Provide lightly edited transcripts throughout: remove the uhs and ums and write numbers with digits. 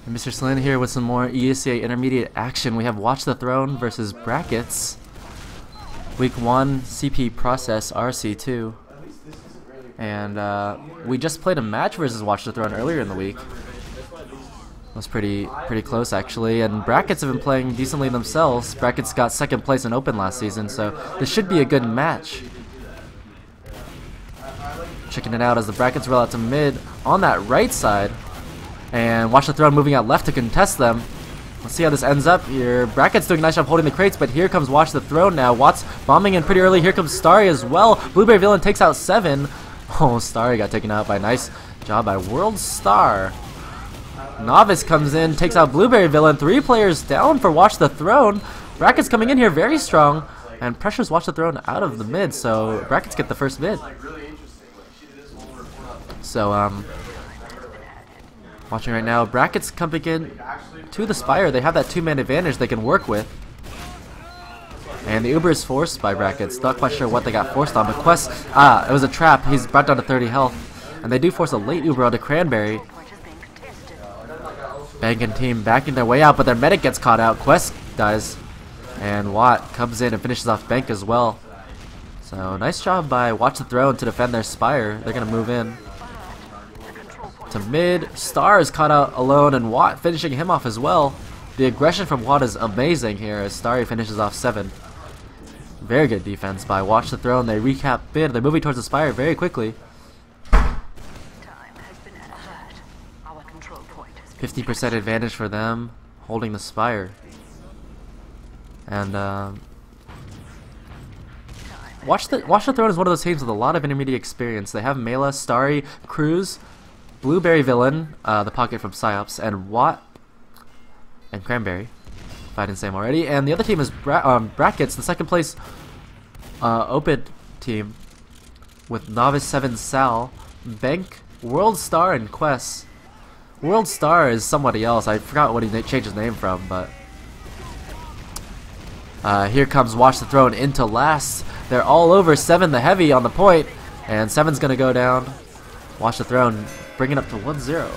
And Mr. SLIN here with some more ESEA intermediate action. We have Watch the Throne versus Brackets. Week 1 CP process RC2. And we just played a match versus Watch the Throne earlier in the week. It was pretty close actually, and Brackets have been playing decently themselves. Brackets got second place in Open last season, so this should be a good match. Checking it out as the Brackets roll out to mid on that right side. And Watch the Throne moving out left to contest them. Let's see how this ends up here. Brackets doing a nice job holding the crates, but here comes Watch the Throne now. Watts bombing in pretty early. Here comes Starry as well. Blueberry Villain takes out 7. Oh, Starry got taken out by a nice job by World Star. Novice comes in, takes out Blueberry Villain. 3 players down for Watch the Throne. Brackets coming in here very strong and pressures Watch the Throne out of the mid, so Brackets get the first mid. So, watching right now, Brackets coming in to the Spire. They have that 2-man advantage they can work with. And the Uber is forced by Brackets. Not quite sure what they got forced on, but Quest, it was a trap. He's brought down to 30 health. And they do force a late Uber onto Cranberry. Bank and team backing their way out, but their medic gets caught out. Quest dies. And Watt comes in and finishes off Bank as well. So, nice job by Watch the Throne to defend their Spire. They're going to move in to mid. Star is caught out alone, and Watt finishing him off as well. The aggression from Watt is amazing here as Starry finishes off 7. Very good defense by Watch the Throne. They recap mid. They're moving towards the Spire very quickly. 50% advantage for them, holding the Spire. And Watch the Throne is one of those teams with a lot of intermediate experience. They have Mela, Starry, Cruz, Blueberry Villain, the pocket from Psyops, and Watt and Cranberry, if I didn't say them already. And the other team is Brackets, the second place Open team, with Novice 7 Sal, Bank, World Star, and Quest. World Star is somebody else. I forgot what he changed his name from, but here comes Watch the Throne into last. They're all over 7 the heavy on the point, and 7's gonna go down. Watch the Throne bringing up to 1-0.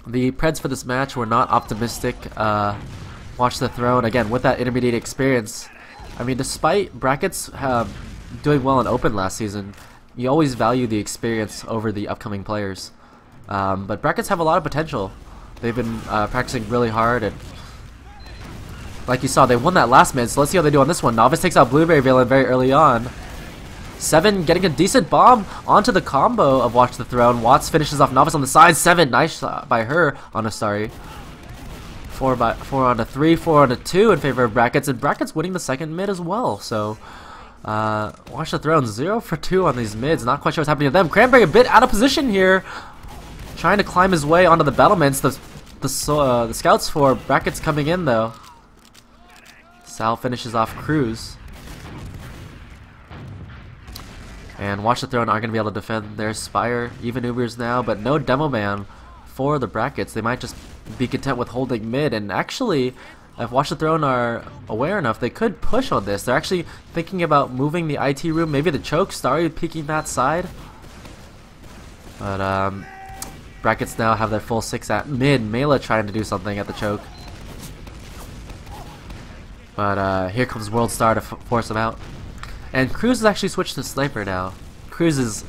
The Preds for this match were not optimistic. Watch the Throne, again, with that intermediate experience. I mean, despite Brackets doing well in Open last season, you always value the experience over the upcoming players. But Brackets have a lot of potential. They've been practicing really hard, and like you saw, they won that last mid, so let's see how they do on this one. Novice takes out Blueberry Villain very early on. 7 getting a decent bomb onto the combo of Watch the Throne. Watts finishes off Novice on the side. 7, nice shot by her on a Starry. 4 on a 3, 4 on a 2 in favor of Brackets, and Brackets winning the second mid as well. So, Watch the Throne 0 for 2 on these mids. Not quite sure what's happening to them. Cranberry a bit out of position here, trying to climb his way onto the battlements. The scouts for Brackets coming in though. Sal finishes off Cruz. And Watch the Throne aren't going to be able to defend their Spire. Even Ubers now, but no Demo Man for the Brackets. They might just be content with holding mid. And actually, if Watch the Throne are aware enough, they could push on this. They're actually thinking about moving the IT room. Maybe the choke, Starry peeking that side. But Brackets now have their full 6 at mid. Mela trying to do something at the choke. But here comes World Star to force him out. And Cruz has actually switched to Sniper now. Cruz is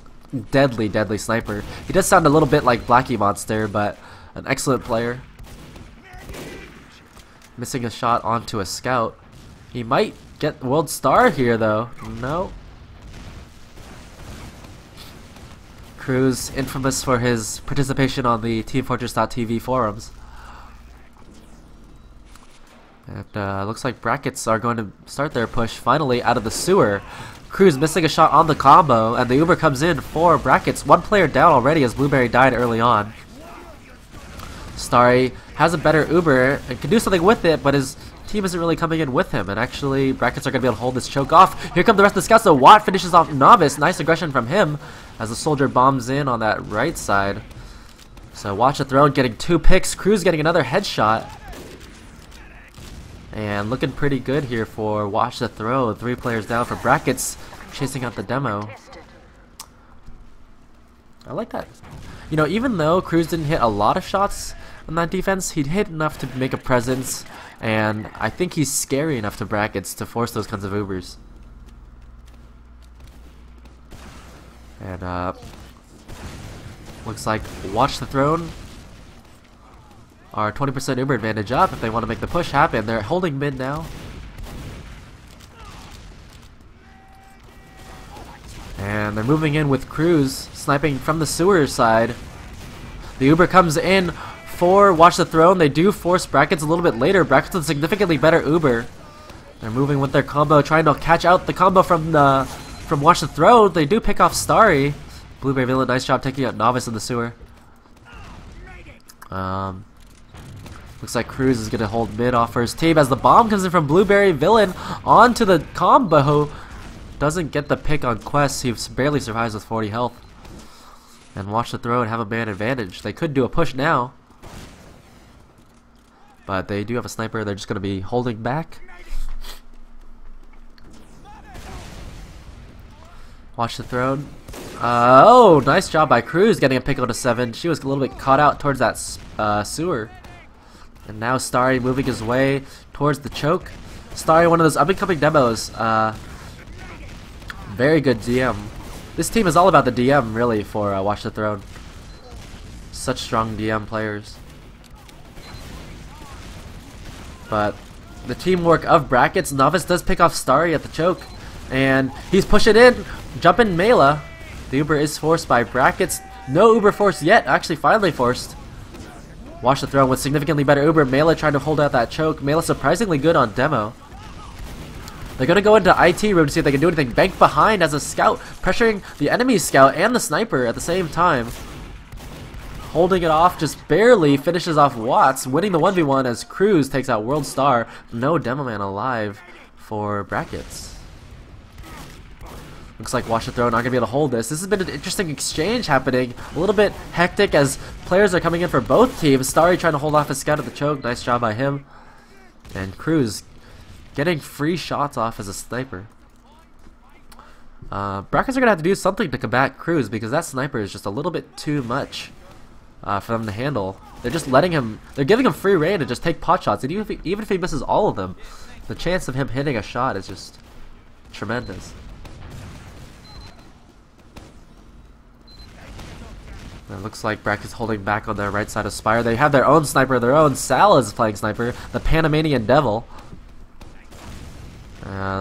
deadly, deadly Sniper. He does sound a little bit like Blackie Monster, but an excellent player. Missing a shot onto a scout. He might get World Star here though. No. Cruz, infamous for his participation on the TeamFortress.tv forums. And looks like Brackets are going to start their push finally out of the sewer. Cruz missing a shot on the combo, and the Uber comes in for Brackets. 1 player down already as Blueberry died early on. Starry has a better Uber and can do something with it, but his team isn't really coming in with him. And actually, Brackets are going to be able to hold this choke off. Here come the rest of the scouts, so Watt finishes off Novice. Nice aggression from him as the soldier bombs in on that right side. So Watch the Throne getting 2 picks. Cruz getting another headshot. And looking pretty good here for Watch the Throw. 3 players down for Brackets, chasing out the demo. I like that. You know, even though Cruz didn't hit a lot of shots on that defense, he'd hit enough to make a presence, and I think he's scary enough to Brackets to force those kinds of Ubers. And looks like Watch the Throne are 20% Uber advantage up if they want to make the push happen. They're holding mid now. And they're moving in with Cruz, sniping from the sewer side. The Uber comes in for Watch the Throne. They do force Brackets a little bit later. Brackets with a significantly better Uber. They're moving with their combo, trying to catch out the combo from Watch the Throne. They do pick off Starry. Blueberry Villain, nice job taking out Novice in the sewer. Looks like Cruz is going to hold mid off for his team as the bomb comes in from Blueberry Villain onto the combo. Doesn't get the pick on Quest. He barely survives with 40 health. And Watch the Throw and have a man advantage. They could do a push now, but they do have a sniper. They're just going to be holding back. Watch the Throne. Oh, nice job by Cruz getting a pick on a 7. She was a little bit caught out towards that sewer. And now Starry moving his way towards the choke. Starry, one of those up-and-coming demos. Very good DM. This team is all about the DM, really, for Watch the Throne. Such strong DM players. But the teamwork of Brackets, Novice does pick off Starry at the choke. And he's pushing in, jumping Mela. The Uber is forced by Brackets. No Uber forced yet, actually finally forced. Watch the Throne with significantly better Uber. Mela trying to hold out that choke. Mela surprisingly good on demo. They're going to go into IT room to see if they can do anything. Bank behind as a scout, pressuring the enemy scout and the sniper at the same time. Holding it off, just barely finishes off Watts, winning the 1v1 as Cruz takes out World Star. No demo man alive for Brackets. Looks like Watch the Throne not going to be able to hold this. This has been an interesting exchange happening. A little bit hectic as players are coming in for both teams. Starry trying to hold off his scout at the choke. Nice job by him. And Cruz getting free shots off as a sniper. Brackets are going to have to do something to combat Cruz because that sniper is just a little bit too much for them to handle. They're just letting him, they're giving him free reign to just take pot shots. And even if he misses all of them, the chance of him hitting a shot is just tremendous. It looks like Brackets holding back on their right side of Spire. They have their own sniper of their own. Sal is playing sniper, the Panamanian Devil.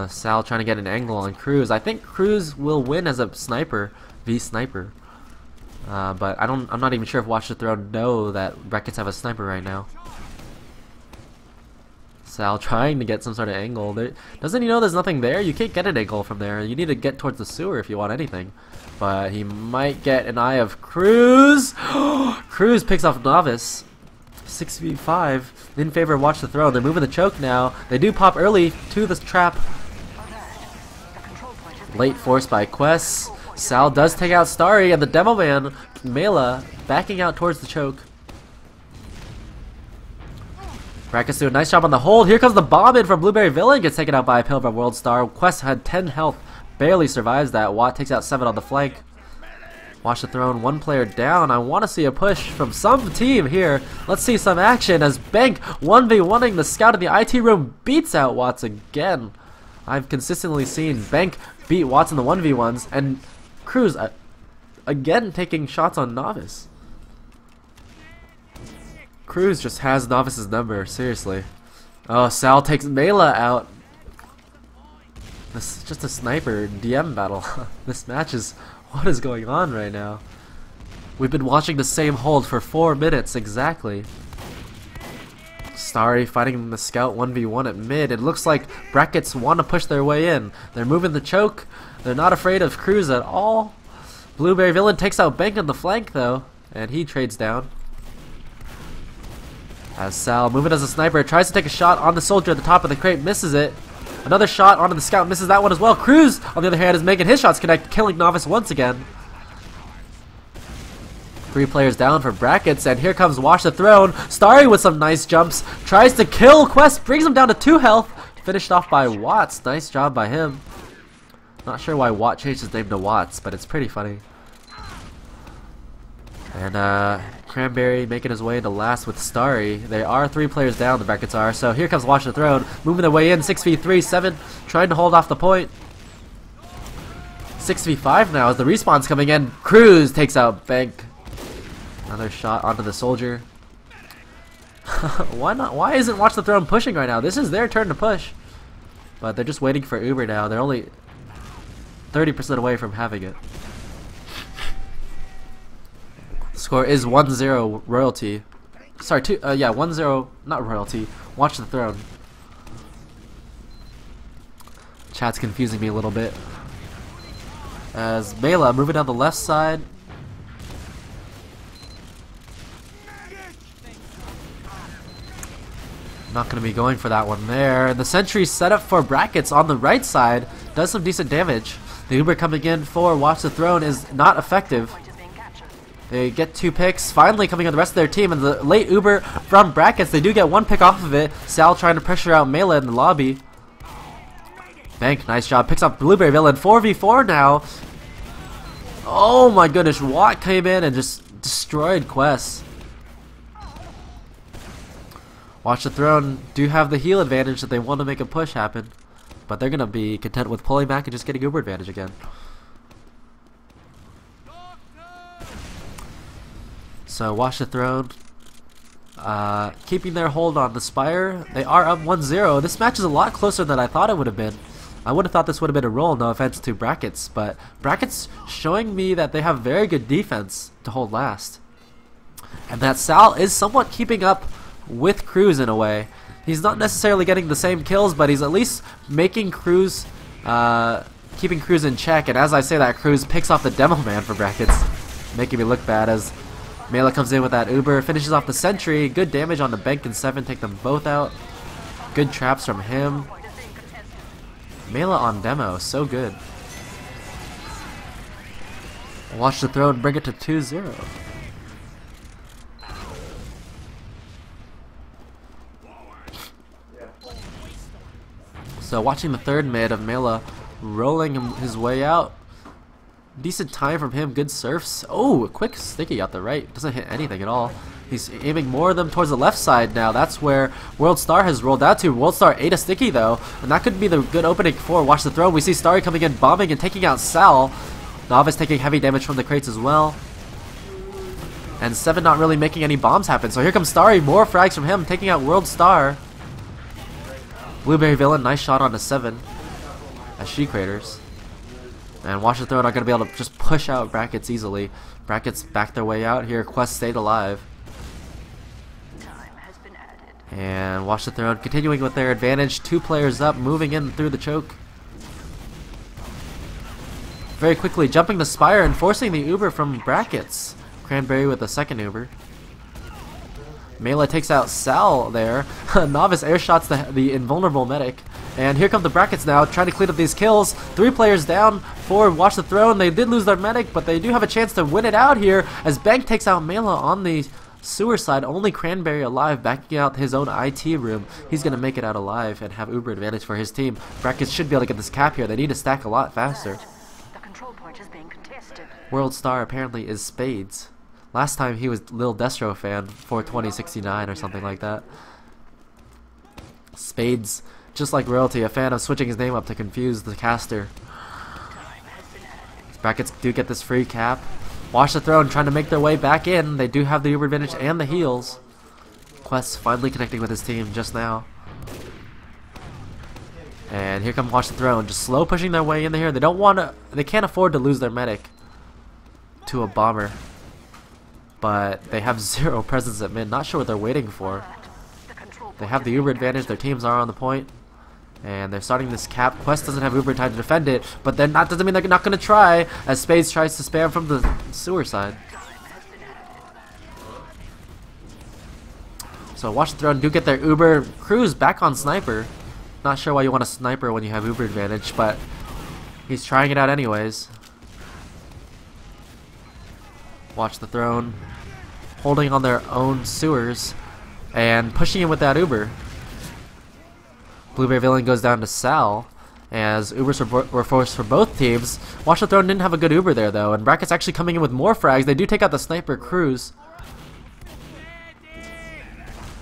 Sal trying to get an angle on Cruz. I think Cruz will win as a sniper, v-sniper. But I'm not even sure if Watch the Throne know that Brackets have a sniper right now. Sal trying to get some sort of angle. Doesn't he know there's nothing there? You can't get an angle from there. You need to get towards the sewer if you want anything. But he might get an eye of Cruz. Cruz picks off Novice. 6v5 in favor of Watch the Throne. They're moving the choke now. They do pop early to the trap. Late force by Quest. Sal does take out Starry and the demo man, Mela, backing out towards the choke. Brackets do a nice job on the hold. Here comes the bomb in from Blueberry Villain. Gets taken out by a pill from World Star. Quest had 10 health. Barely survives that. Watt takes out 7 on the flank. Watch the Throne, 1 player down. I want to see a push from some team here. Let's see some action as Bank 1v1ing the scout in the IT room beats out Watts again. I've consistently seen Bank beat Watts in the 1v1s and Cruz again taking shots on Novice. Cruz just has Novice's number, seriously. Oh, Sal takes Mela out. This is just a sniper DM battle. This match is... what is going on right now? We've been watching the same hold for 4 minutes exactly. Starry fighting the scout 1v1 at mid. It looks like Brackets want to push their way in. They're moving the choke. They're not afraid of Cruz at all. Blueberry Villain takes out Bank on the flank though, and he trades down. As Sal, moving as a sniper, tries to take a shot on the soldier at the top of the crate, misses it. Another shot onto the scout, misses that one as well. Cruz, on the other hand, is making his shots connect, killing Novice once again. 3 players down for brackets, and here comes Watch the Throne. Starry with some nice jumps, tries to kill Quest, brings him down to 2 health. Finished off by Watts. Nice job by him. Not sure why Watt changed his name to Watts, but it's pretty funny. And Cranberry making his way into last with Starry. They are 3 players down, the brackets are. So here comes Watch the Throne, moving their way in, 6v3, 7, trying to hold off the point. 6v5 now as the respawn's coming in. Cruz takes out Bank. Another shot onto the soldier. Why not? Why isn't Watch the Throne pushing right now? This is their turn to push. But they're just waiting for Uber now. They're only 30% away from having it. Score is 1-0 Royalty. Sorry, 1-0, not Royalty. Watch the Throne. Chat's confusing me a little bit. As Mela moving down the left side. Not going to be going for that one there. The sentry set up for brackets on the right side. Does some decent damage. The Uber coming in for Watch the Throne is not effective. They get 2 picks. Finally coming on the rest of their team. And the late Uber from brackets. They do get 1 pick off of it. Sal trying to pressure out Mela in the lobby. Bank, nice job. Picks up Blueberry Villain. 4v4 now. Oh my goodness. Watt came in and just destroyed Quest. Watch the Throne do have the heal advantage that they want to make a push happen. But they're going to be content with pulling back and just getting Uber advantage again. So Watch the Throne keeping their hold on the Spire. They are up 1-0. This match is a lot closer than I thought it would have been. I would have thought this would have been a roll, no offense to Brackets. But Brackets showing me that they have very good defense to hold last. And that Sal is somewhat keeping up with Cruz in a way. He's not necessarily getting the same kills, but he's at least making Cruz, keeping Cruz in check. And as I say that, Cruz picks off the Demo Man for Brackets, making me look bad as Mela comes in with that Uber, finishes off the sentry. Good damage on the Bank and 7, take them both out. Good traps from him. Mela on Demo, so good. Watch the Throne bring it to 2-0. So watching the third mid of Mela rolling his way out. Decent time from him, good surfs. Oh, a quick sticky out the right. Doesn't hit anything at all. He's aiming more of them towards the left side now. That's where World Star has rolled out to. World Star ate a sticky though, and that could be the good opening for Watch the Throne. We see Starry coming in, bombing and taking out Sal. Novice taking heavy damage from the crates as well. And 7 not really making any bombs happen. So here comes Starry, more frags from him, taking out World Star. Blueberry Villain, nice shot on the 7 as she craters. And Watch the Throne are going to be able to just push out Brackets easily. Brackets back their way out here. Quest stayed alive. And Watch the Throne continuing with their advantage. 2 players up, moving in through the choke. Very quickly jumping the Spire and forcing the Uber from Brackets. Cranberry with the second Uber. Mela takes out Sal there. Novice airshots the invulnerable medic. And here come the Brackets now, trying to clean up these kills. 3 players down for Watch the Throne. They did lose their medic, but they do have a chance to win it out here as Bank takes out Mela on the sewer side. Only Cranberry alive, backing out his own IT room. He's going to make it out alive and have Uber advantage for his team. Brackets should be able to get this cap here. They need to stack a lot faster. The control point is being contested. World Star apparently is Spades. Last time he was Lil Destro fan for 2069 or something like that. Spades, just like Royalty, a fan of switching his name up to confuse the caster. Brackets do get this free cap. Watch the Throne trying to make their way back in. They do have the Uber advantage and the heals. Quest finally connecting with his team just now. And here comes Watch the Throne, just slow pushing their way in here. They don't want to, they can't afford to lose their medic to a bomber. But they have 0 presence at mid. Not sure what they're waiting for. They have the Uber advantage. Their teams are on the point. And they're starting this cap. Quest doesn't have Uber time to defend it. But then that doesn't mean they're not going to try. As Spades tries to spam from the sewer side. So Watch the Throne do get their Uber. Cruz back on Sniper. Not sure why you want a Sniper when you have Uber advantage. But he's trying it out anyways. Watch the Throne holding on their own sewers and pushing in with that Uber. Blueberry Villain goes down to Sal as Ubers were forced for both teams. Watch the Throne didn't have a good Uber there though, and Bracket's actually coming in with more frags. They do take out the Sniper Cruz.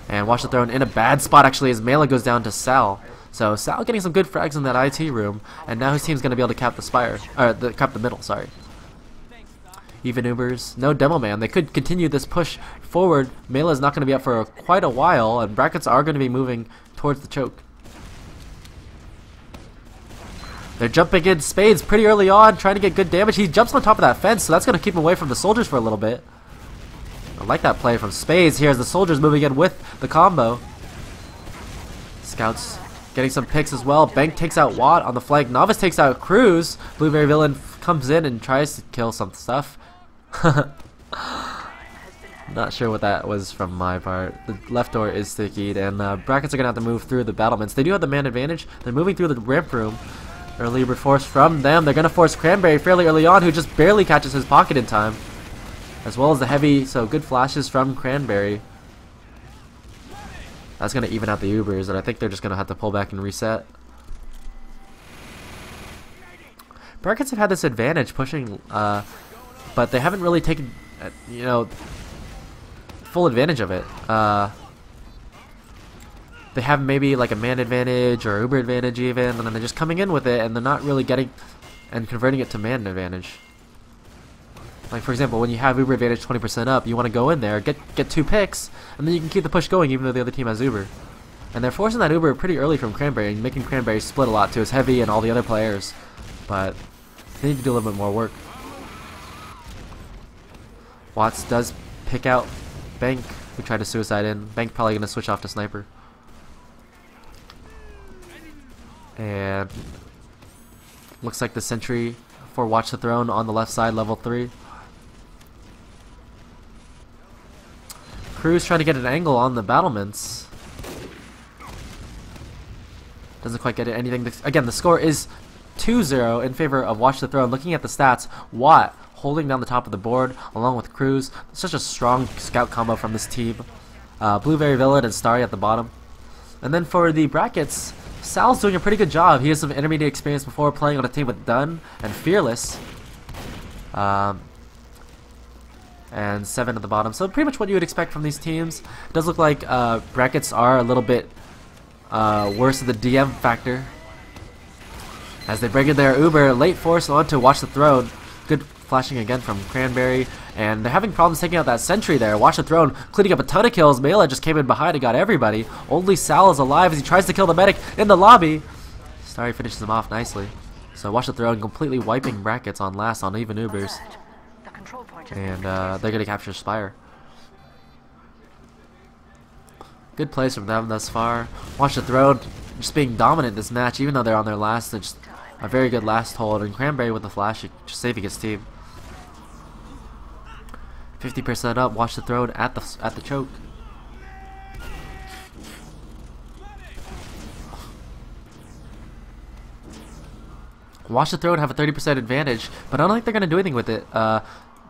And Watch the Throne in a bad spot actually as Mela goes down to Sal. So Sal getting some good frags in that IT room, and now his team's going to be able to cap the spire, or cap the middle, sorry. Even Ubers, no Demo Man. They could continue this push forward. Mela's not going to be up for quite a while, and Brackets are going to be moving towards the choke. They're jumping in Spades pretty early on, trying to get good damage. He jumps on top of that fence, so that's going to keep him away from the soldiers for a little bit. I like that play from Spades here as the soldiers moving in with the combo. Scouts getting some picks as well. Bank takes out Watt on the flank. Novice takes out Cruz. Blueberry Villain comes in and tries to kill some stuff. Not sure what that was from my part. The left door is stickied, and Brackets are going to have to move through the battlements. They do have the man advantage. They're moving through the ramp room. Early force from them. They're going to force Cranberry fairly early on, who just barely catches his pocket in time. As well as the heavy, so good flashes from Cranberry. That's going to even out the Ubers, and I think they're just going to have to pull back and reset. Brackets have had this advantage pushing, but they haven't really taken, you know, full advantage of it. They have maybe like a man advantage or Uber advantage even, and then they're just coming in with it, and they're not really getting and converting it to man advantage. Like for example, when you have Uber advantage 20% up, you want to go in there, get 2 picks, and then you can keep the push going even though the other team has Uber. And they're forcing that Uber pretty early from Cranberry, and making Cranberry split a lot to his heavy and all the other players. But they need to do a little bit more work. Watts does pick out Bank, who tried to suicide in. Bank probably going to switch off to Sniper. And looks like the sentry for Watch the Throne on the left side, level 3. Cruz trying to get an angle on the battlements. Doesn't quite get it. Anything. Again, the score is 2-0 in favor of Watch the Throne. Looking at the stats, Watt holding down the top of the board along with Cruz. Such a strong scout combo from this team. Blueberry Villain and Starry at the bottom. And then for the Brackets, Sal's doing a pretty good job. He has some intermediate experience before playing on a team with Dunn and Fearless. And 7 at the bottom. So pretty much what you would expect from these teams. It does look like Brackets are a little bit worse of the DM factor. As they bring in their Uber, late force on to Watch the Throne. Good flashing again from Cranberry. And they're having problems taking out that sentry there. Watch the Throne cleaning up a ton of kills. Mela just came in behind and got everybody. Only Sal is alive as he tries to kill the medic in the lobby. Starry finishes him off nicely. So Watch the Throne completely wiping Brackets on last on even Ubers. And they're going to capture Spire. Good plays from them thus far. Watch the Throne just being dominant this match, even though they're on their last. They're just a very good last hold. And Cranberry with the flash, just saving his team. 50% up. Watch the Throne at the choke. Watch the Throne have a 30% advantage, but I don't think they're going to do anything with it.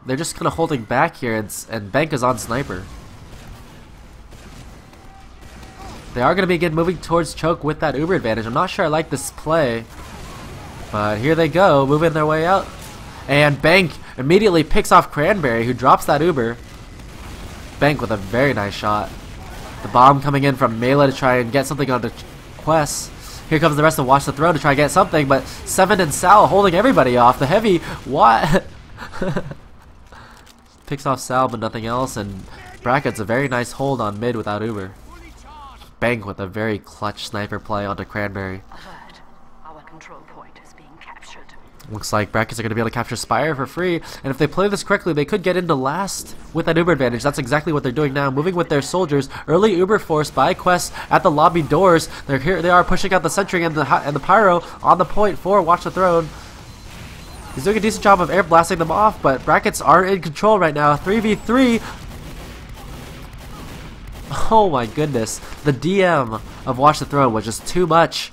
They're just kind of holding back here, and Bank is on Sniper. They are going to be moving towards choke with that Uber advantage. I'm not sure I like this play, but here they go, moving their way out. And Bank immediately picks off Cranberry, who drops that Uber. Bank with a very nice shot. The bomb coming in from Mela to try and get something on the quest. Here comes the rest of Watch the Throne to try and get something, but Seven and Sal holding everybody off. The heavy, what? Picks off Sal, but nothing else, and Brackets a very nice hold on mid without Uber. Bank with a very clutch sniper play onto Cranberry. Alert. Our control point is being captured. Looks like Brackets are going to be able to capture Spire for free, and if they play this correctly, they could get into last with that Uber advantage. That's exactly what they're doing now, moving with their soldiers. Early Uber force by Quest at the lobby doors. They're here. They are pushing out the sentry and the pyro on the point for Watch the Throne. He's doing a decent job of air blasting them off, but Brackets are in control right now. 3v3. Oh my goodness. The DM of Watch the Throne was just too much.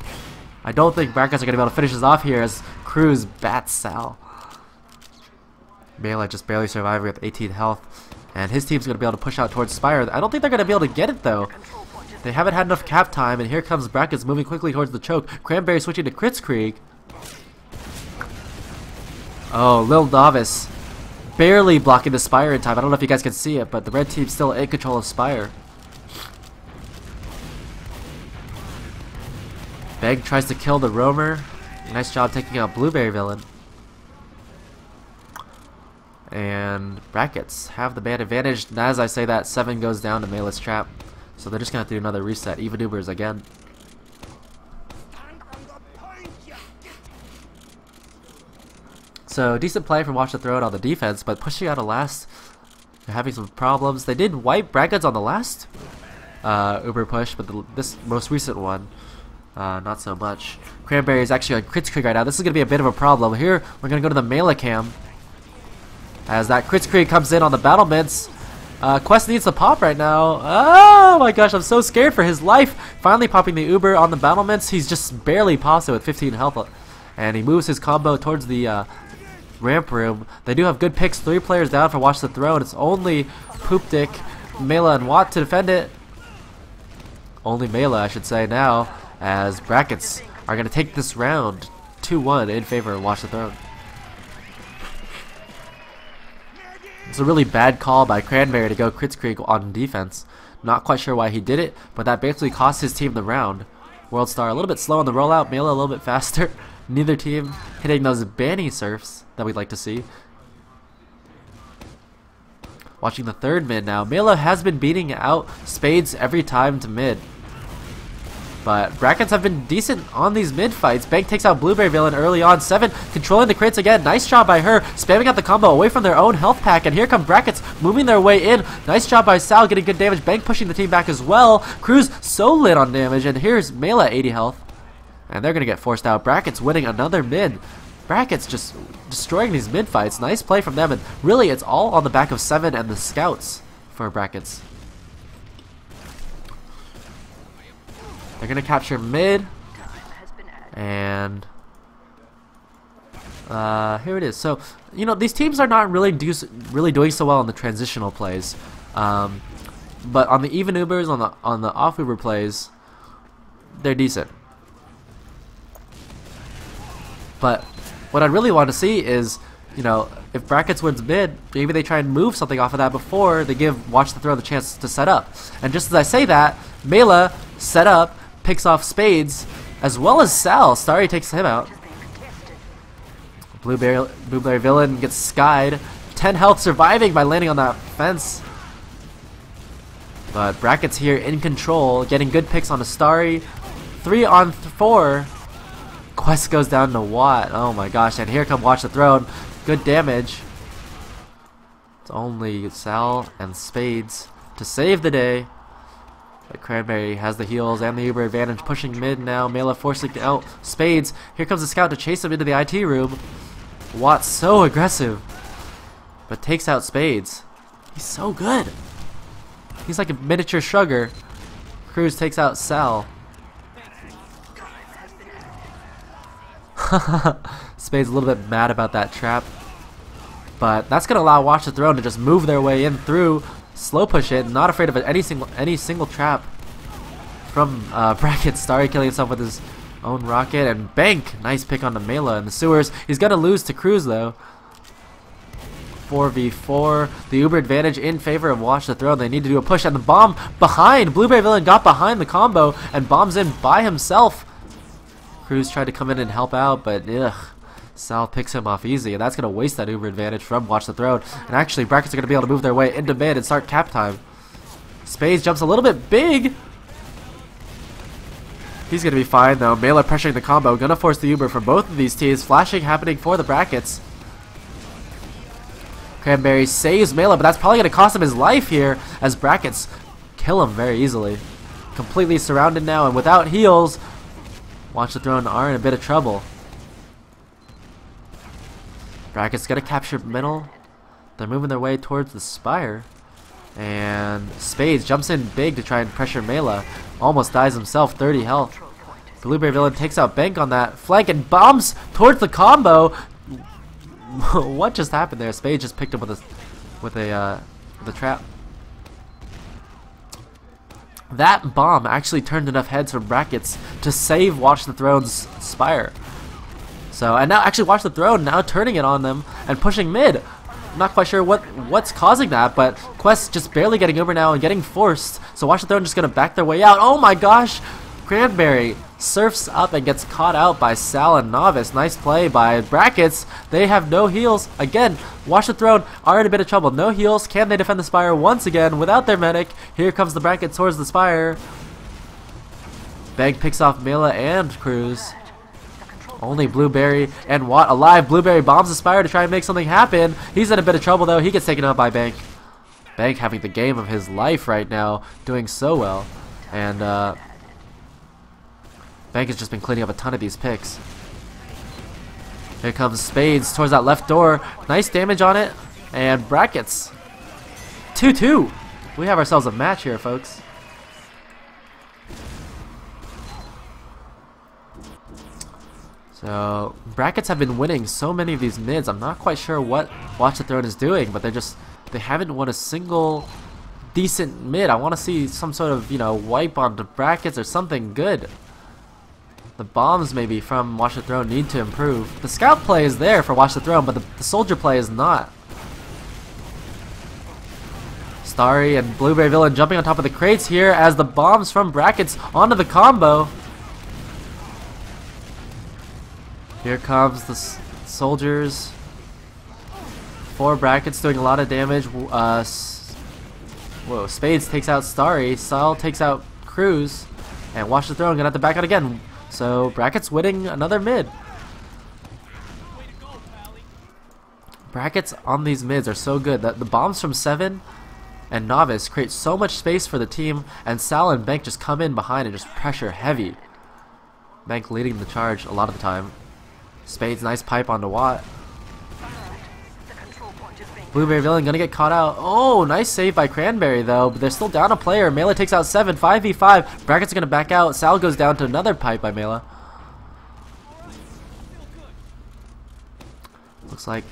I don't think Brackets are going to be able to finish this off here as Cruz bats Sal. Melee just barely surviving with 18 health. And his team's going to be able to push out towards Spire. I don't think they're going to be able to get it though. They haven't had enough cap time, and here comes Brackets moving quickly towards the choke. Cranberry switching to Kritzkrieg. Oh, Lil Novice barely blocking the Spire in time. I don't know if you guys can see it, but the red team's still in control of Spire. Beg tries to kill the roamer. Nice job taking out Blueberry Villain. And Brackets have the man advantage. And as I say that, 7 goes down to Melee's trap. So they're just going to have to do another reset. Even Ubers again. So decent play from Watch the Throne on the defense, but pushing out a last, they're having some problems. They did wipe Brackets on the last Uber push, but this most recent one, not so much. Cranberry is actually on Kritzkrieg right now. This is going to be a bit of a problem. Here, we're going to go to the Melee cam. As that Kritzkrieg comes in on the battlements. Quest needs to pop right now. Oh my gosh, I'm so scared for his life. Finally popping the Uber on the battlements. He's just barely popped it with 15 health. And he moves his combo towards the ramp room. They do have good picks. 3 players down for Watch the Throne. It's only Poop Dick, Mela, and Watt to defend it. Only Mela, I should say now, as Brackets are going to take this round 2-1 in favor of Watch the Throne. It's a really bad call by Cranberry to go Kritzkrieg on defense. Not quite sure why he did it, but that basically cost his team the round. Worldstar a little bit slow on the rollout, Mela a little bit faster. Neither team hitting those Banny surfs that we'd like to see. Watching the third mid now. Mela has been beating out Spades every time to mid. But Brackets have been decent on these mid fights. Bank takes out Blueberry Villain early on. 7 controlling the crits again. Nice job by her. Spamming out the combo away from their own health pack. And here come Brackets moving their way in. Nice job by Sal getting good damage. Bank pushing the team back as well. Cruz so lit on damage. And here's Mela 80 health. And they're going to get forced out. Brackets winning another mid. Brackets just destroying these mid fights. Nice play from them. And really it's all on the back of 7 and the scouts for Brackets. They're going to capture mid, and here it is. So, you know, these teams are not really doing so well on the transitional plays, but on the even Ubers, on the off Uber plays, they're decent. But what I really want to see is, you know, if Brackets wins mid, maybe they try and move something off of that before they give Watch the Throw the chance to set up. And just as I say that, Mela set up, picks off Spades, as well as Sal. Starry takes him out. Blueberry Villain gets skied. 10 health surviving by landing on that fence. But Brackets here in control, getting good picks on a Starry. 3 on 4. Quest goes down to Watt. Oh my gosh, and here come Watch the Throne. Good damage. It's only Sal and Spades to save the day. But Cranberry has the heals and the Uber advantage, pushing mid now. Mela forcing out Spades. Here comes the scout to chase him into the IT room. Watt's so aggressive, but takes out Spades. He's so good. He's like a miniature Sugar. Cruz takes out Sal. Spades a little bit mad about that trap, but that's gonna allow Watch the Throne to just move their way in through. Slow push it, not afraid of any single trap from Brackets. Starry killing himself with his own rocket, and Bank, nice pick on the Mela in the sewers. He's gonna lose to Cruz though. 4v4, the Uber advantage in favor of Watch the Throne. They need to do a push, and the bomb behind. Blueberry Villain got behind the combo and bombs in by himself. Cruz tried to come in and help out, but ugh. Sal picks him off easy, and that's going to waste that Uber advantage from Watch the Throne. And actually, Brackets are going to be able to move their way into mid and start cap time. Spades jumps a little bit big. He's going to be fine, though. Mela pressuring the combo. Going to force the Uber from both of these teams. Flashing happening for the Brackets. Cranberry saves Mela, but that's probably going to cost him his life here, as Brackets kill him very easily. Completely surrounded now, and without heals, Watch the Throne are in a bit of trouble. Brackets gonna capture middle. They're moving their way towards the Spire. And Spades jumps in big to try and pressure Mela. Almost dies himself, 30 health. Blueberry Villain takes out Bank on that flank and bombs towards the combo. What just happened there? Spade just picked him with a trap. That bomb actually turned enough heads from Brackets to save Watch the Throne's Spire. So, and now actually Watch the Throne now turning it on them and pushing mid. I'm not quite sure what's causing that, but Quest just barely getting over now and getting forced. So Watch the Throne just gonna back their way out. Oh my gosh! Cranberry surfs up and gets caught out by Sal and Novice. Nice play by Brackets. They have no heals. Again, Watch the Throne are in a bit of trouble. No heals. Can they defend the Spire once again without their medic? Here comes the Brackets towards the Spire. Bang picks off Mela and Cruz. Only Blueberry and Watt alive. Blueberry bombs the Spire to try and make something happen. He's in a bit of trouble though. He gets taken out by Bank. Bank having the game of his life right now. Doing so well. And Bank has just been cleaning up a ton of these picks. Here comes Spades towards that left door. Nice damage on it. And Brackets. 2-2. We have ourselves a match here, folks. So, Brackets have been winning so many of these mids. I'm not quite sure what Watch the Throne is doing, but they haven't won a single decent mid. I want to see some sort of, wipe onto Brackets or something good. The bombs maybe from Watch the Throne need to improve. The scout play is there for Watch the Throne, but the soldier play is not. Starry and Blueberry Villain jumping on top of the crates here as the bombs from Brackets onto the combo. Here comes the soldiers. 4 Brackets doing a lot of damage. Whoa, Spades takes out Starry. Sal takes out Cruz. And Watch the Throne gonna have to back out again. So Brackets winning another mid. Brackets on these mids are so good that the bombs from 7 and Novice create so much space for the team, and Sal and Bank just come in behind and just pressure heavy. Bank leading the charge a lot of the time. Spades nice pipe onto Watt. Blueberry Villain gonna get caught out. Oh, nice save by Cranberry though, but they're still down a player. Mela takes out 7, 5v5. Brackets are gonna back out. Sal goes down to another pipe by Mela. Looks like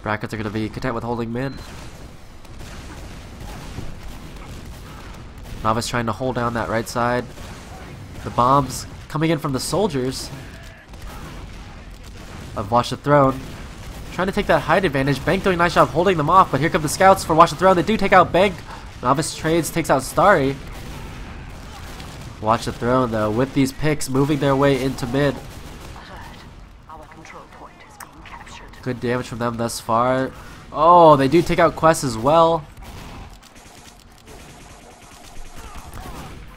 Brackets are gonna be content with holding mid. Novice trying to hold down that right side. The bombs coming in from the soldiers of Watch the Throne. Trying to take that height advantage. Bank doing a nice job holding them off, but here come the scouts for Watch the Throne. They do take out Bank. Novice trades, takes out Starry. Watch the Throne though, with these picks moving their way into mid. Good damage from them thus far. Oh, they do take out Quest as well.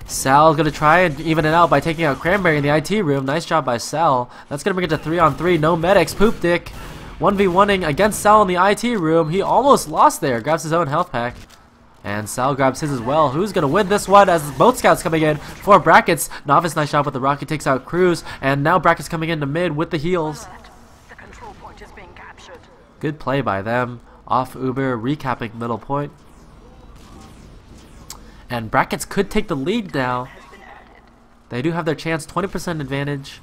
Sal's gonna try and even it out by taking out Cranberry in the IT room. Nice job by Sal. That's gonna bring it to 3-on-3. No medics. Poop Dick 1v1ing against Sal in the IT room. He almost lost there. Grabs his own health pack. And Sal grabs his as well. Who's gonna win this one as both scouts coming in for Brackets. Novice nice job with the rocket, takes out Cruz. And now Brackets coming into mid with the heals. Good play by them. Off Uber, recapping middle point. And Brackets could take the lead now. They do have their chance, 20% advantage.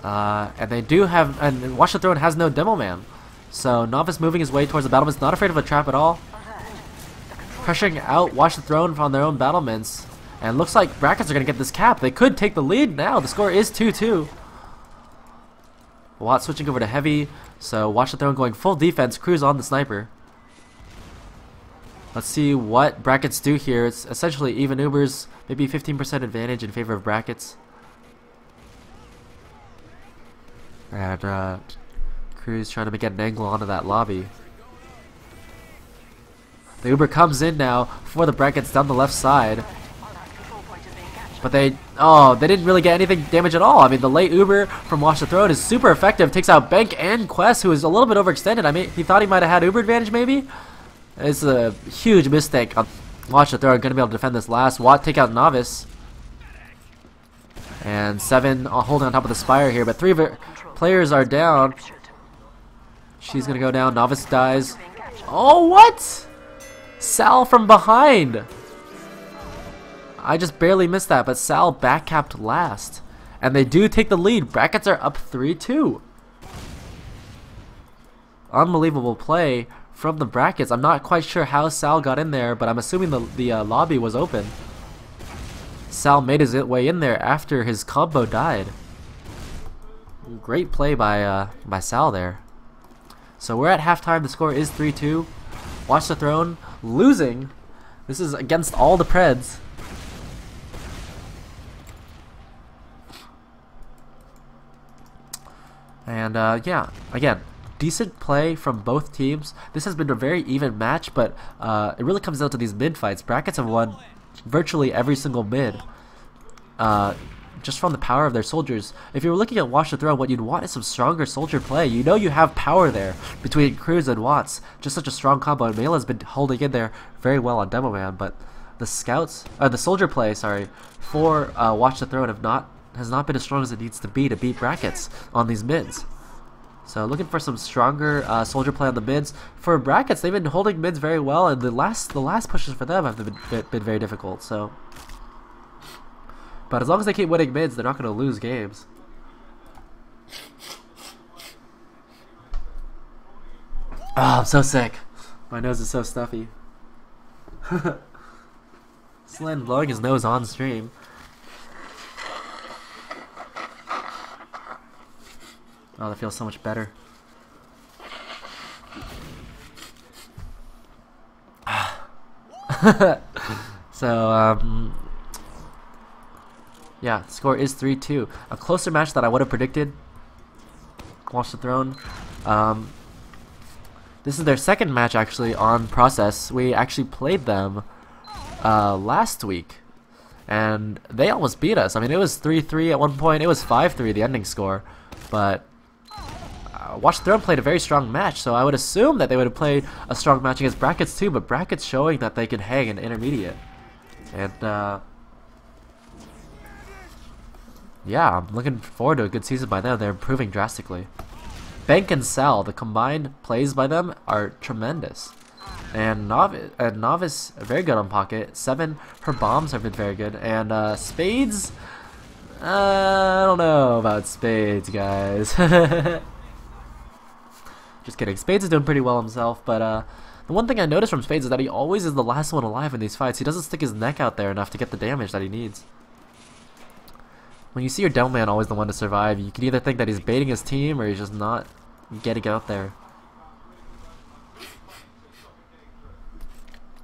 And they do have, and Watch the Throne has no demo man. So Novice moving his way towards the battlements, not afraid of a trap at all. Pressuring out Watch the Throne from their own battlements. And looks like Brackets are going to get this cap. They could take the lead now. The score is 2-2. Watt switching over to heavy. So Watch the Throne going full defense. Cruz on the sniper. Let's see what Brackets do here. It's essentially even Ubers, maybe 15% advantage in favor of Brackets. And Cruz trying to get an angle onto that lobby. The Uber comes in now for the Brackets down the left side. But they didn't really get anything damage at all. I mean, the late Uber from Watch the Throne is super effective. Takes out Bank and Quest, who is a little bit overextended. I mean, he thought he might have had Uber advantage maybe. It's a huge mistake. Watch the Throne going to be able to defend this last. Watt take out Novice. And 7 holding on top of the Spire here, but 3 players are down. She's going to go down. Novice dies. Oh, what? Sal from behind. I just barely missed that, but Sal backcapped last. And they do take the lead. Brackets are up 3-2. unbelievable play from the brackets. I'm not quite sure how Sal got in there, but I'm assuming the lobby was open. Sal made his way in there after his combo died. Great play by Sal there. So we're at halftime. The score is 3-2. Watch the Throne losing. This is against all the Preds. And yeah, again, decent play from both teams. This has been a very even match, but it really comes down to these mid fights. Brackets have won virtually every single mid, just from the power of their soldiers. If you were looking at Watch the Throne, what you'd want is some stronger soldier play. You know you have power there between Cruz and Watts. Just such a strong combo, and Mela has been holding in there very well on Demo Man, but the the soldier play, sorry, for Watch the Throne has not been as strong as it needs to beat brackets on these mids. So looking for some stronger soldier play on the mids. For brackets, they've been holding mids very well, and the last pushes for them have been very difficult. So, but as long as they keep winning mids, they're not going to lose games. Oh, I'm so sick. My nose is so stuffy. Slin blowing his nose on stream. Oh, that feels so much better. So, yeah, the score is 3-2. A closer match that I would have predicted. Watch the Throne. This is their second match actually on Process. We actually played them last week, and they almost beat us. I mean, it was 3-3 at one point. It was 5-3 the ending score, but Watch the Throne played a very strong match, so I would assume that they would have played a strong match against Brackets too, but Brackets showing that they can hang in intermediate. And yeah, I'm looking forward to a good season by them. They're improving drastically. Bank and Sal, the combined plays by them are tremendous. And Novice, very good on Pocket. 7, her bombs have been very good. And Spades, I don't know about Spades, guys. Just kidding. Spades is doing pretty well himself, but the one thing I noticed from Spades is that he always is the last one alive in these fights. He doesn't stick his neck out there enough to get the damage that he needs. When you see your Demo Man always the one to survive, you can either think that he's baiting his team or he's just not getting out there.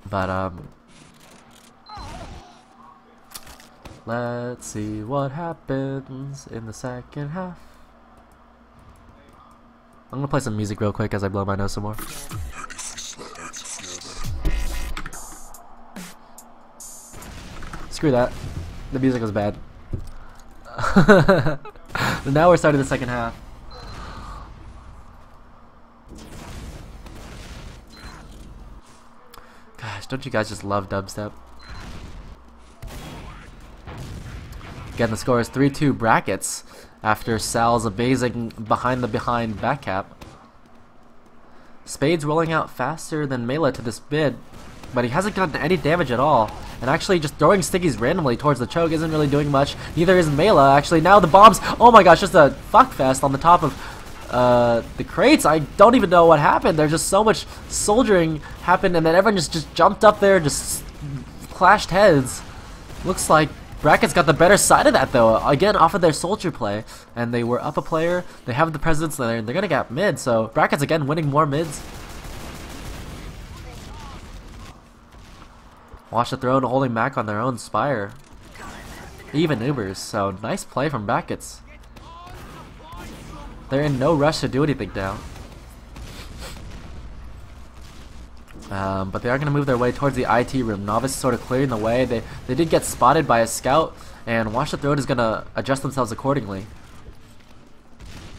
But let's see what happens in the second half. I'm gonna play some music real quick as I blow my nose some more. Screw that. The music was bad. Now we're starting the second half. Gosh, don't you guys just love dubstep? Again, the score is 3-2 Brackets after Sal's amazing behind back cap. Spades rolling out faster than Mela to this bid, but he hasn't gotten any damage at all. And actually just throwing stickies randomly towards the choke isn't really doing much. Neither is Mela. Actually, now the bombs, oh my gosh, just a fuckfest on the top of the crates. I don't even know what happened. There's just so much soldiering happened, and then everyone just jumped up there, just clashed heads. Looks like Brackets got the better side of that though, again off of their soldier play, and they were up a player, they have the presence there, and they're gonna get mid, so Brackets again winning more mids. Watch the Throne holding back on their own Spire. Even Ubers, so nice play from Brackets. They're in no rush to do anything now. But they are going to move their way towards the IT room. Novice sort of clearing the way. They did get spotted by a scout, and Watch the Throne is going to adjust themselves accordingly.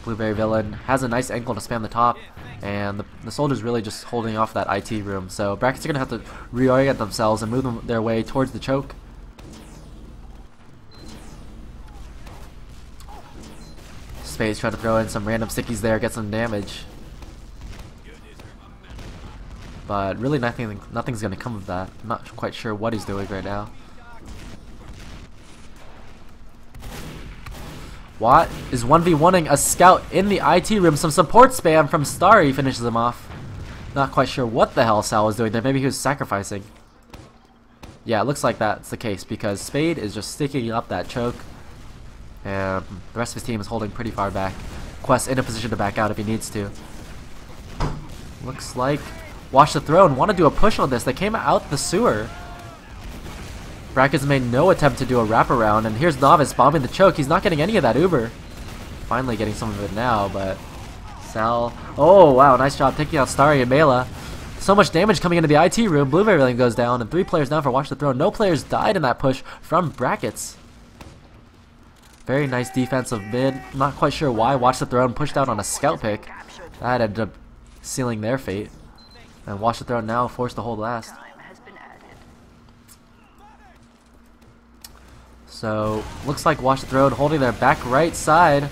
Blueberry Villain has a nice angle to spam the top, and the soldiers really just holding off that IT room. So Brackets are going to have to reorient themselves and move their way towards the choke. Spades trying to throw in some random stickies there, get some damage. But really nothing's going to come of that. I'm not quite sure what he's doing right now. Watt is 1v1ing a scout in the IT room. Some support spam from Starry finishes him off. Not quite sure what the hell Sal was doing there. Maybe he was sacrificing. Yeah, it looks like that's the case because Spade is just sticking up that choke. And the rest of his team is holding pretty far back. Quest in a position to back out if he needs to. Looks like Watch the Throne want to do a push on this. They came out the sewer. Brackets made no attempt to do a wraparound, and here's Novice bombing the choke. He's not getting any of that Uber. Finally getting some of it now, but Sal... Oh, wow, nice job taking out Starry and Mela. So much damage coming into the IT room. Blueberry Lane goes down, and 3 players down for Watch the Throne. No players died in that push from Brackets. Very nice defensive mid. Not quite sure why Watch the Throne pushed out on a scout pick. That ended up sealing their fate. And Watch the Throne now forced to hold last. So, looks like Watch the Throne holding their back right side.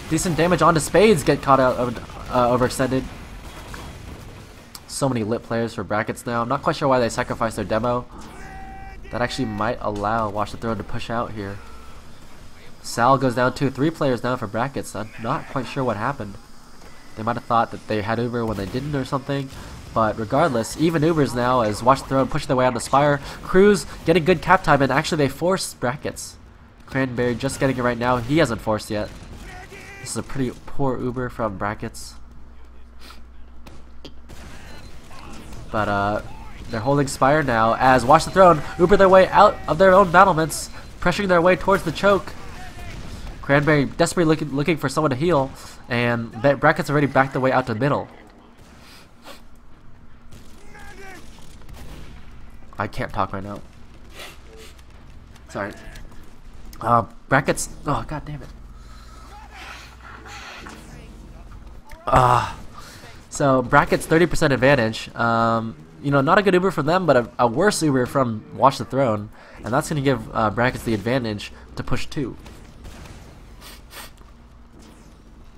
Decent damage onto Spades, get caught out overextended. So many lit players for Brackets now. I'm not quite sure why they sacrificed their demo. That actually might allow Watch the Throne to push out here. Sal goes down to 3 players down for Brackets. I'm not quite sure what happened. They might have thought that they had Uber when they didn't or something. But regardless, even Ubers now as Watch the Throne push their way on the Spire. Cruz getting good cap time, and actually they forced Brackets. Cranberry just getting it right now. He hasn't forced yet. This is a pretty poor Uber from Brackets. But they're holding Spire now as Watch the Throne Uber their way out of their own battlements, pressuring their way towards the choke. Cranberry desperately looking for someone to heal, and Brackets already backed their way out to middle. I can't talk right now. Sorry. Brackets. Oh, god damn it. So Brackets 30% advantage. You know, not a good Uber from them, but a worse Uber from Watch the Throne, and that's going to give Brackets the advantage to push 2.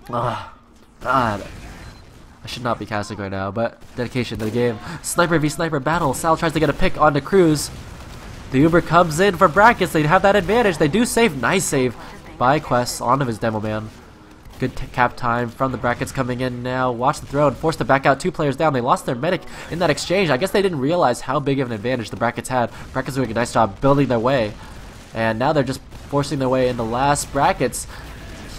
God. I should not be casting right now, but dedication to the game. Sniper v sniper battle. Sal tries to get a pick onto Cruz. The Uber comes in for Brackets. They have that advantage. They do save. Nice save by Quest onto his demo man. Good cap time from the Brackets coming in now. Watch the Throne forced to back out 2 players down. They lost their medic in that exchange. I guess they didn't realize how big of an advantage the Brackets had. Brackets doing a nice job building their way. And now they're just forcing their way into last. Brackets.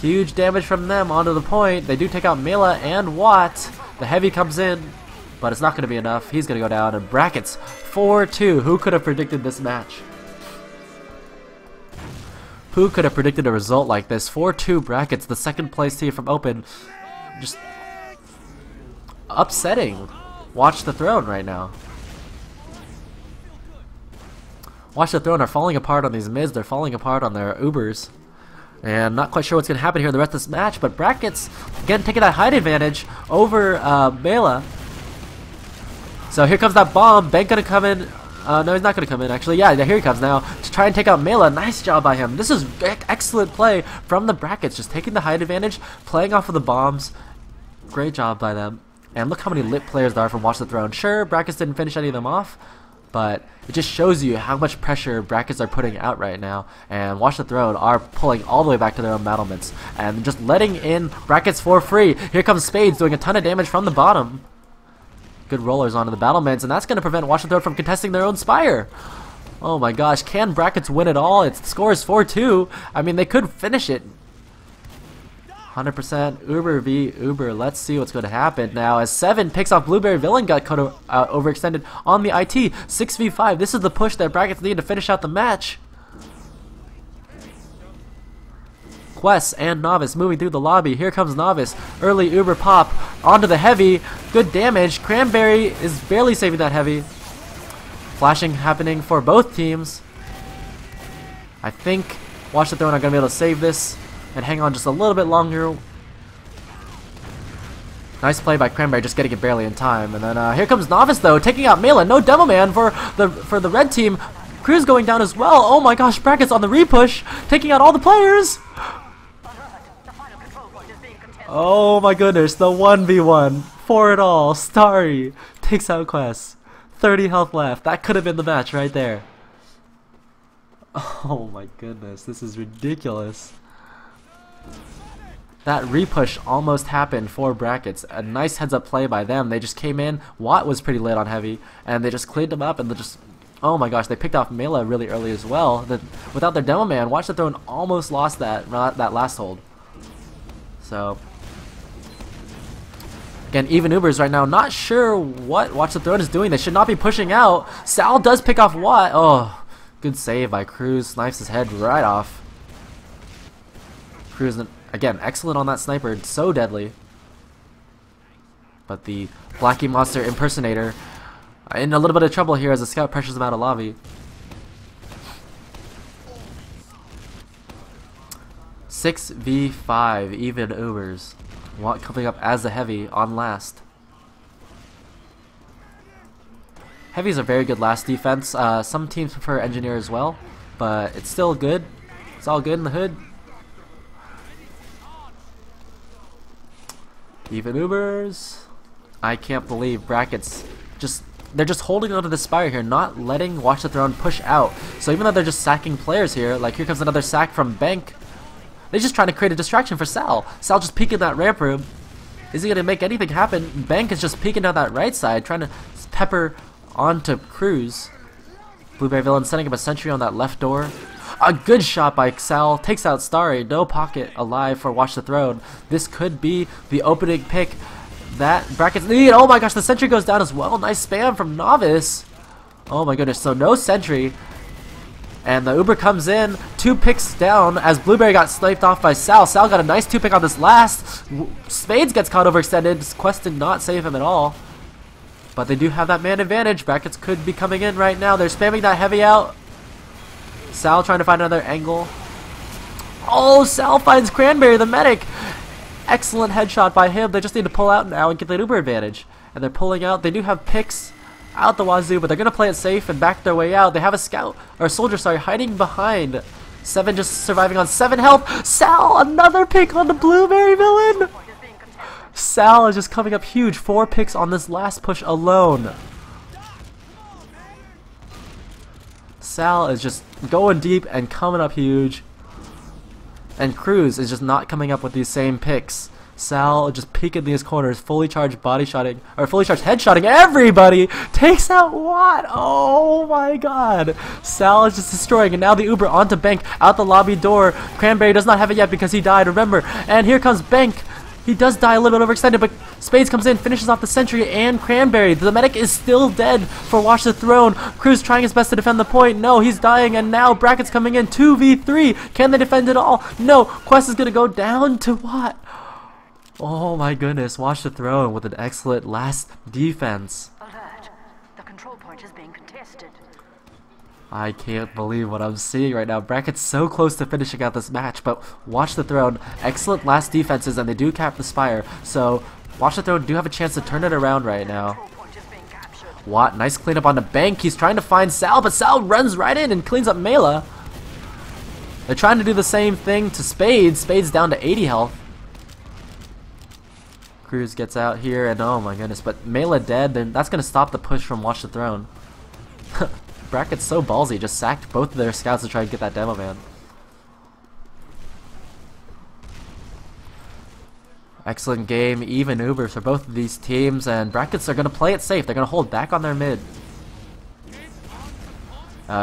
Huge damage from them onto the point. They do take out Mela and Watt. The heavy comes in, but it's not going to be enough. He's going to go down. And Brackets 4-2. Who could have predicted this match? Who could have predicted a result like this? 4-2 Brackets, the second place team from Open. Just upsetting Watch the Throne right now. Watch the Throne are falling apart on these mids. They're falling apart on their Ubers. And not quite sure what's going to happen here in the rest of this match, but Brackets, again, taking that height advantage over Mela. So here comes that bomb. Bank going to come in. No, he's not going to come in, actually. Yeah, here he comes now to try and take out Mela. Nice job by him. This is excellent play from the Brackets, just taking the height advantage, playing off of the bombs. Great job by them. And look how many lit players there are from Watch the Throne. Sure, Brackets didn't finish any of them off, but it just shows you how much pressure Brackets are putting out right now. And Watch the Throne are pulling all the way back to their own battlements and just letting in Brackets for free. Here comes Spades doing a ton of damage from the bottom. Good rollers onto the battlements, and that's going to prevent Watch the Throne from contesting their own Spire. Oh my gosh, can Brackets win it all? Its score is 4-2. I mean, they could finish it. 100% Uber v Uber. Let's see what's going to happen now as 7 picks off Blueberry. Villain got cut overextended on the IT. 6v5. This is the push that Brackets need to finish out the match. Quest and Novice moving through the lobby. Here comes Novice. Early Uber pop onto the heavy. Good damage. Cranberry is barely saving that heavy. Flashing happening for both teams. I think Watch the Throne are going to be able to save this and hang on just a little bit longer. Nice play by Cranberry, just getting it barely in time. And then here comes Novice though, taking out Mela. No demo man for the red team. Cruz going down as well. Oh my gosh, Brackets on the repush, taking out all the players. Oh my goodness, the 1v1 for it all. Starry takes out Quest. 30 health left. That could have been the match right there. Oh my goodness, this is ridiculous. That repush almost happened for Brackets. A nice heads up play by them. They just came in. Watt was pretty late on heavy, and they just cleaned them up, and they just, oh my gosh, they picked off Mela really early as well. Without their demo man, Watch the Throne almost lost that last hold. So again, even Ubers right now, not sure what Watch the Throne is doing. They should not be pushing out. Sal does pick off Watt. Oh, good save by Cruz. Snipes his head right off. Cruz, again, excellent on that sniper. It's so deadly. But the Blackie Monster impersonator in a little bit of trouble here as the scout pressures him out of lobby. Six v 5, even Ubers. Watt coming up as the heavy on last. Heavy's a very good last defense. Some teams prefer engineer as well, but it's still good. It's all good in the hood. Even Ubers. I can't believe Brackets they're just holding onto the spire here, not letting Watch the Throne push out. So even though they're just sacking players here, like here comes another sack from Bank. They're just trying to create a distraction for Sal. Sal just peeking that ramp room. Is he going to make anything happen? Bank is just peeking down that right side, trying to pepper onto Cruz. Blueberry Villain setting up a sentry on that left door. A good shot by Sal. Takes out Starry. No pocket alive for Watch the Throne. This could be the opening pick that Brackets need. Oh my gosh, the sentry goes down as well. Nice spam from Novice. Oh my goodness, so no sentry. And the Uber comes in, 2 picks down as Blueberry got sniped off by Sal. Sal got a nice 2 pick on this last. Spades gets caught overextended. Quest did not save him at all. But they do have that man advantage. Brackets could be coming in right now. They're spamming that heavy out. Sal trying to find another angle. Oh, Sal finds Cranberry, the medic. Excellent headshot by him. They just need to pull out now and get that Uber advantage. And they're pulling out. They do have picks out the wazoo, but they're going to play it safe and back their way out. They have a scout, or a soldier, sorry, hiding behind. 7 just surviving on 7 health. Sal, another pick on the Blueberry Villain. Sal is just coming up huge. 4 picks on this last push alone. Sal is just going deep and coming up huge. And Cruz is just not coming up with these same picks. Sal just peeking these corners, fully charged body shotting, or fully charged headshotting everybody. Takes out Watt. Oh my god. Sal is just destroying, and now the Uber onto Bank, out the lobby door. Cranberry does not have it yet because he died, remember. And here comes Bank. He does die a little bit overextended, but Spades comes in, finishes off the sentry and Cranberry. The medic is still dead for Watch the Throne. Cruz trying his best to defend the point. No, he's dying, and now Brackets coming in. 2v3. Can they defend it all? No. Quest is going to go down to Watt. Oh my goodness, Watch the Throne with an excellent last defense. Alert. The control point is being contested. I can't believe what I'm seeing right now. Brackets so close to finishing out this match, but Watch the Throne, excellent last defenses, and they do cap the spire. So Watch the Throne do have a chance to turn it around right now. Watt, nice cleanup on the Bank. He's trying to find Sal, but Sal runs right in and cleans up Mela. They're trying to do the same thing to Spades. Spades down to 80 health. Cruz gets out here, and oh my goodness, but Mela dead, then that's going to stop the push from Watch the Throne. Bracket's so ballsy, just sacked both of their scouts to try and get that demo man. Excellent game, even Ubers for both of these teams, and Brackets are going to play it safe. They're going to hold back on their mid.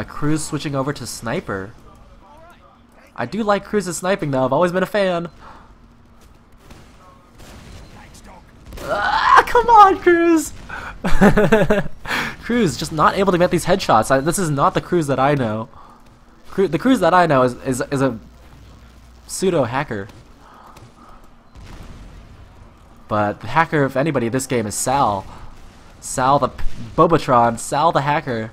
Cruz switching over to Sniper. I do like Cruz's sniping though, I've always been a fan. Come on, Cruz! Cruz just not able to get these headshots. This is not the Cruz that I know. The Cruz that I know is a pseudo hacker. But the hacker, if anybody, this game is Sal. Sal the Bobatron. Sal the hacker.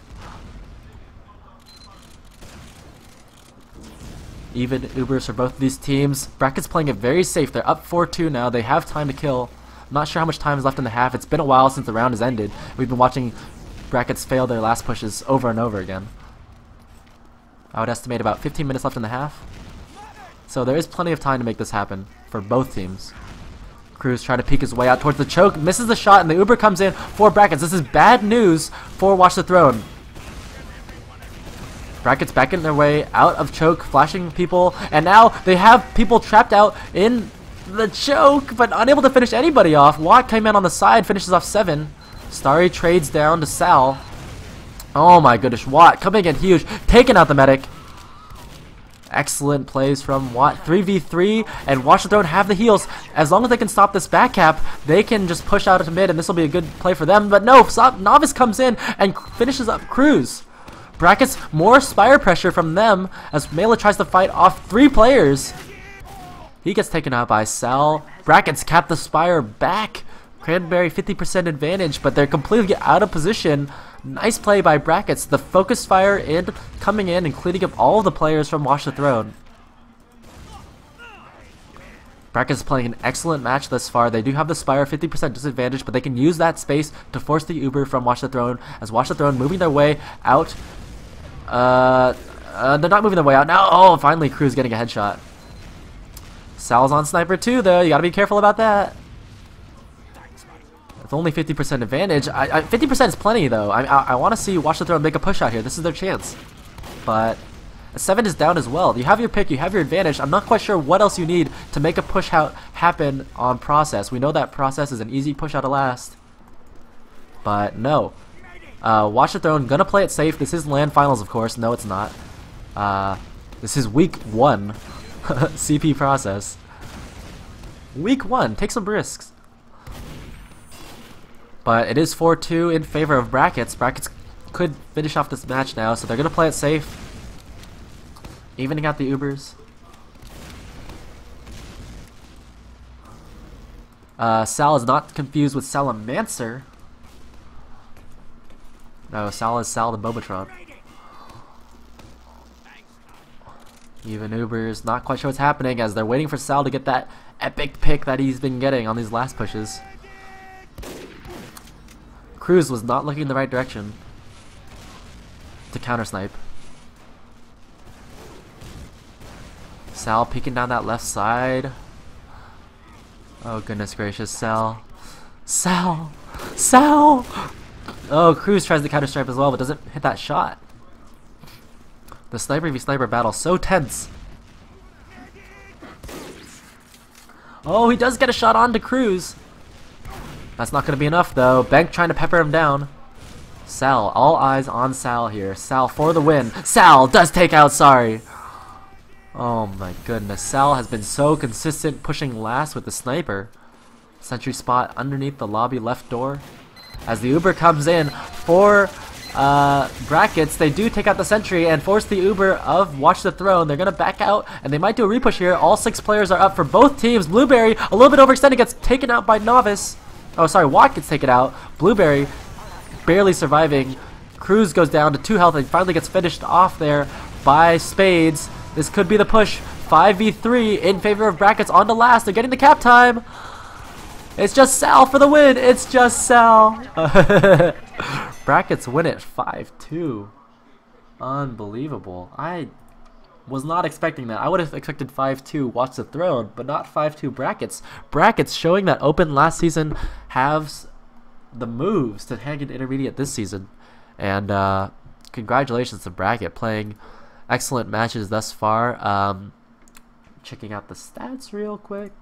Even Ubers for both of these teams. Bracket's playing it very safe. They're up 4-2 now. They have time to kill. I'm not sure how much time is left in the half. It's been a while since the round has ended. We've been watching Brackets fail their last pushes over and over again. I would estimate about 15 minutes left in the half. So there is plenty of time to make this happen for both teams. Cruz trying to peek his way out towards the choke. Misses the shot, and the Uber comes in for Brackets. This is bad news for Watch the Throne. Brackets back in their way out of choke, flashing people, and now they have people trapped out in the choke, but unable to finish anybody off. Watt came in on the side, finishes off 7. Starry trades down to Sal. Oh my goodness, Watt coming in huge, taking out the medic. Excellent plays from Watt. 3v3, and Watch the Throne have the heals. As long as they can stop this back cap, they can just push out to mid, and this will be a good play for them. But no, Novice comes in and finishes up Cruz. Brackets, more Spire pressure from them as Mela tries to fight off 3 players. He gets taken out by Sal. Brackets cap the Spire back. Cranberry 50% advantage, but they're completely out of position. Nice play by Brackets. The focus fire coming in and cleaning up all of the players from Watch the Throne. Brackets playing an excellent match thus far. They do have the Spire 50% disadvantage, but they can use that space to force the Uber from Watch the Throne as Watch the Throne moving their way out. They're not moving their way out now. Oh, finally Cruz getting a headshot. Sal's on Sniper too, though. You gotta be careful about that. With only 50% advantage, 50% is plenty, though. I want to see Watch the Throne make a push out here. This is their chance. But 7 is down as well. You have your pick, you have your advantage. I'm not quite sure what else you need to make a push out happen on Process. We know that Process is an easy push out of last. But no. Watch the Throne, gonna play it safe. This is LAN Finals, of course. No, it's not. This is week 1. CP Process. Week 1. Take some risks. But it is 4-2 in favor of Brackets. Brackets could finish off this match now, so they're going to play it safe. Evening out the Ubers. Sal is not confused with Salamancer. No, Sal is Sal the Bobatron. Even Ubers, not quite sure what's happening as they're waiting for Sal to get that epic pick that he's been getting on these last pushes. Cruz was not looking in the right direction to counter snipe. Sal peeking down that left side. Oh goodness gracious, Sal. Sal! Sal! Oh, Cruz tries to counter stripe as well, but doesn't hit that shot. The sniper v sniper battle so tense. Oh, he does get a shot onto Cruz. That's not going to be enough though. Bank trying to pepper him down. Sal, all eyes on Sal here. Sal for the win. Sal does take out Sorry. Oh my goodness. Sal has been so consistent pushing last with the sniper. Sentry spot underneath the lobby left door. As the Uber comes in for Brackets, they do take out the sentry and force the Uber of Watch the Throne. They're going to back out and they might do a repush here. All 6 players are up for both teams. Blueberry, a little bit overextended, gets taken out by Novice. Oh, sorry, Watt gets taken out. Blueberry barely surviving. Cruz goes down to 2 health and finally gets finished off there by Spades. This could be the push. 5v3 in favor of Brackets on to last. They're getting the cap time. It's just Sal for the win. It's just Sal. Brackets win it 5-2. Unbelievable. I was not expecting that. I would have expected 5-2 Watch the Throne, but not 5-2 Brackets. Brackets showing that Open last season has the moves to hang in Intermediate this season. And congratulations to Bracket playing excellent matches thus far. Checking out the stats real quick.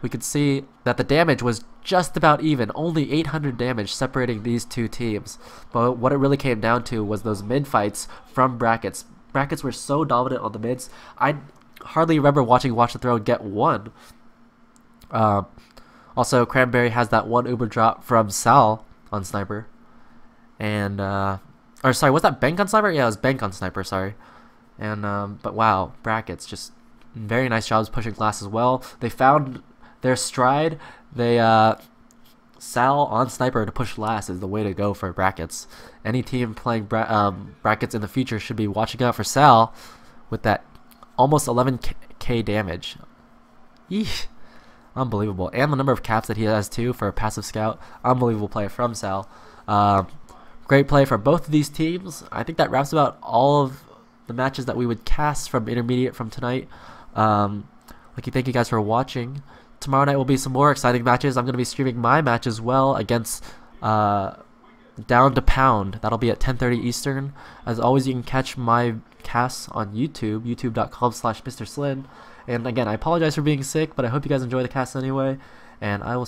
We could see that the damage was just about even, only 800 damage separating these 2 teams. But what it really came down to was those mid fights from Brackets. Brackets were so dominant on the mids. I hardly remember watching Watch the Throne get one. Also, Cranberry has that 1 Uber drop from Sal on Sniper. And, or sorry, was that Bank on Sniper? Yeah, it was Bank on Sniper, sorry. And, but wow, Brackets just very nice jobs pushing glass as well. They found their stride. They Sal on Sniper to push last is the way to go for Brackets. Any team playing Brackets in the future should be watching out for Sal with that almost 11k damage. Eesh. Unbelievable. And the number of caps that he has too for a passive scout. Unbelievable play from Sal. Great play for both of these teams. I think that wraps about all of the matches that we would cast from Intermediate from tonight. Thank you guys for watching. Tomorrow night will be some more exciting matches. I'm going to be streaming my match as well against the down to pound. That'll be at 10:30 Eastern. As always, you can catch my casts on YouTube, youtube.com/MR SLIN. And again, I apologize for being sick, but I hope you guys enjoy the cast anyway, and I will